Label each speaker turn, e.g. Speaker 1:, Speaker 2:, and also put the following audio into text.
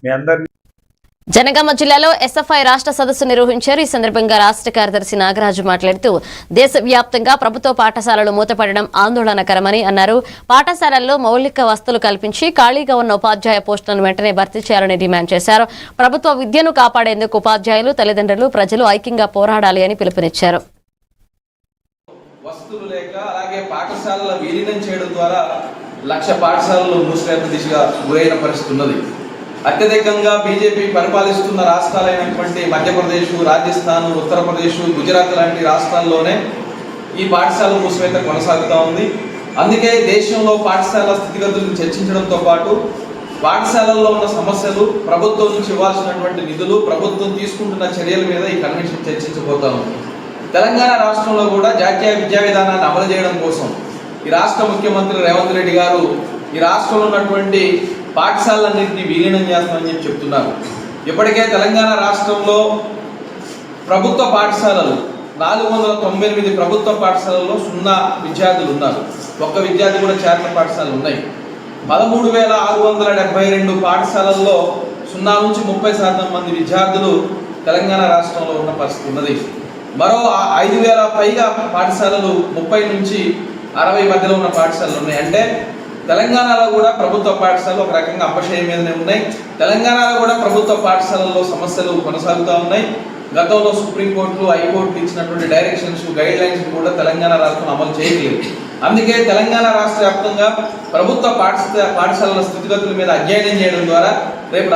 Speaker 1: మీ అందరినీ
Speaker 2: జనగామ జిల్లాలో ఎస్ఎఫ్ఐ రాష్ట్ర సదస్సు నిర్వహించారు. ఈ సందర్భంగా రాష్ట్ర కార్యదర్శి నాగరాజు మాట్లాడుతూ దేశవ్యాప్తంగా ప్రభుత్వ పాఠశాలలు మూతపడడం ఆందోళనకరమని అన్నారు. పాఠశాలల్లో మౌలిక వసతులు కల్పించి ఖాళీగా ఉన్న ఉపాధ్యాయ పోస్టులను వెంటనే భర్తీ చేయాలని డిమాండ్ చేశారు. ప్రభుత్వ విద్యను కాపాడేందుకు ఉపాధ్యాయులు, తల్లిదండ్రులు, ప్రజలు ఐక్యంగా పోరాడాలి అని పిలుపునిచ్చారు.
Speaker 3: వసతులు లేక అలాగే పాఠశాలల విలీనం చేయడం ద్వారా 1,00,000 పాఠశాలలు మూసివేత దిశగా గురైన పరిస్థితి ఉన్నది. అత్యధికంగా బీజేపీ పరిపాలిస్తున్న రాష్ట్రాలైనటువంటి మధ్యప్రదేశ్, రాజస్థాన్, ఉత్తరప్రదేశ్, గుజరాత్ లాంటి రాష్ట్రాల్లోనే ఈ పాఠశాల మూసివేత కొనసాగుతూ ఉంది. అందుకే దేశంలో పాఠశాల స్థితిగతులను చర్చించడంతో పాటు పాఠశాలల్లో ఉన్న సమస్యలు, ప్రభుత్వం నుంచి ఇవ్వాల్సినటువంటి నిధులు, ప్రభుత్వం తీసుకుంటున్న చర్యల మీద ఈ కన్వెన్షన్ చర్చించబోతా ఉంది. తెలంగాణ రాష్ట్రంలో కూడా జాతీయ విద్యా విధానాన్ని అమలు చేయడం కోసం ఈ రాష్ట్ర ముఖ్యమంత్రి రేవంత్ రెడ్డి గారు ఈ రాష్ట్రంలో ఉన్నటువంటి పాఠశాలన్నింటినీ విలీనం చేస్తామని చెప్పి చెప్తున్నారు. ఇప్పటికే తెలంగాణ రాష్ట్రంలో ప్రభుత్వ పాఠశాలలు 498 ప్రభుత్వ పాఠశాలల్లో 0 విద్యార్థులు ఉన్నారు. ఒక్క విద్యార్థి కూడా చేరిన పాఠశాలలు ఉన్నాయి. 13,672 పాఠశాలల్లో 0 నుంచి 30% మంది విద్యార్థులు తెలంగాణ రాష్ట్రంలో ఉన్న పరిస్థితి ఉన్నది. మరో 5,000 పైగా పాఠశాలలు 30 నుంచి 60 మధ్యలో ఉన్న పాఠశాలలు ఉన్నాయి. అంటే తెలంగాణలో కూడా ప్రభుత్వ పాఠశాలలు ఒక రకంగా అపశయం మీదనే ఉన్నాయి. తెలంగాణలో కూడా ప్రభుత్వ పాఠశాలల్లో సమస్యలు కొనసాగుతూ ఉన్నాయి. గతంలో సుప్రీంకోర్టులు, హైకోర్టులు ఇచ్చినటువంటి డైరెక్షన్స్, గైడ్ లైన్స్ కూడా తెలంగాణ రాష్ట్రం అమలు చేయలేదు. అందుకే తెలంగాణ రాష్ట్ర వ్యాప్తంగా ప్రభుత్వ పాఠశాలల స్థితిగతుల మీద అధ్యయనం చేయడం ద్వారా